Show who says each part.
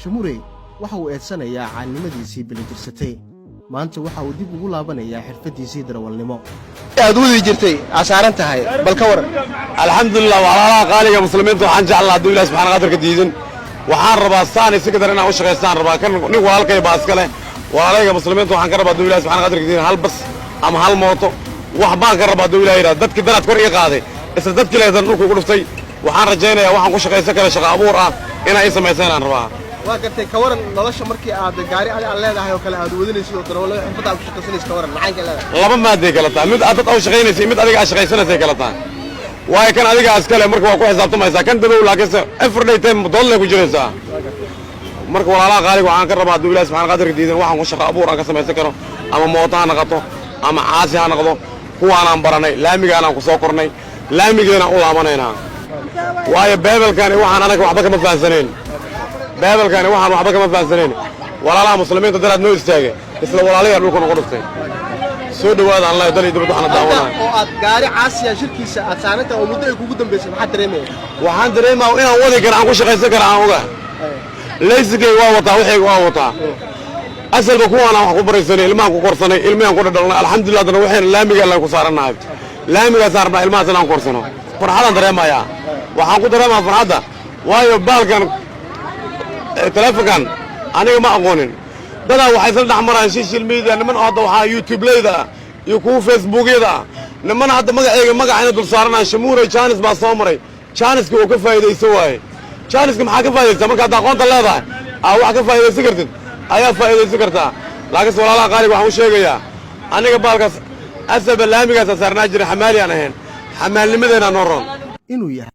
Speaker 1: Shamure waxa uu eedsanayaa caalnimadiisii bilijirsatay maanta waxa uu dib ugu laabanayaa xirfadiisii darawalnimo
Speaker 2: aad wadi jirtay asaaran tahay bal ka war
Speaker 3: alxamdulillah walaalaha qaaliga muslimiinta waxaan jeclaa Ilaahay subhanahu wa ta'ala ka diidan waxaan rabaa saani si kadar inaan u shaqeystaan rabaa kan nin walaalkay baaska leh walaalayga muslimiinta waxaan ka rabaa Ilaahay subhanahu wa ta'ala ka diidan hal bas ama hal mooto wax baan ka rabaa Ilaahay dadkii daraad kor ii qaaday isla dadkii leedan dhulku ku dhuftay waxaan rajaynayaa waxaan ku shaqeysan kara shaqo abuur ah inay sameeyaan rabaa
Speaker 2: waa gartay ka waran nolosha markii aad gaari aan leedahay oo kale aad wadinayso darawal xirfada ku shaqeysanayso ka waran maxay kala
Speaker 3: laba maadey kala taa mid aad u shaqeynayso mid adiga shaqeysanayso kala taa waay kan adiga askale marka waa ku xisaabtamaysaa kan dadow laakiin every day time dollar ku jiraysaa marka walaalaha qaaliga waxaan ka rabaa Ilaahay subhanahu wa ta'ala diidan waxaan ku shaqo abuur aan ka sameeysan karo ama mooto ha noqoto ama caasi ha noqdo kuwaan aan baranay laamiga aan ku soo kornay laamigeena u laabanayna waayo beebelkan waxaan anaga waxba kama fahansaneen beebelkan waxaan waxba kama fahansaneen walaalaha muslimiinta daraad noo istaagay isla walaalaha dhulka ugu dhuftay soo dhawaada Allah dalay dibad waxaan daawanaa
Speaker 2: oo aad gaari caasiya shirkiisa aad saaranta oo muddo ay kugu dambeysay maxaa dareemay
Speaker 3: waxaan dareemaa inaan wadi karo aan ku shaqeysan karo aan oga leesigay waa wataa wixii waa wataa asalba kuwaana wax ku baraysanay ilmahan ku korsanay ilmahan ku dhadhalnay alxamdulillah dana waxaan laamiga la ku saaranahay laamiga saarna ilmaha aan korsano farxadan dareemaya waxaan ku dareemaa farxada waayo baalkan telefonkan aniga ma aqoonin dada waxay isla dhaxmaraan social media niman hadda waxa YouTube leeda iyo ku Facebook-yada niman hadda magacayna dul saaranaan Shamure Chance baa soo maray Chance-ka oo ka faa'iideyso waay Chance-ka maxaa ka faa'iideysaa marka aqoonta leedahay wax ka faa'iideysan kartid ayaa faa'iideysan kartaa laakiin walaalaha qaaliga waxaan u sheegayaa aniga baalkaas asaba laamigaas saarnaa jiray xamaali aan ahayn xamaalnimadeena noo roon
Speaker 1: inuu yahay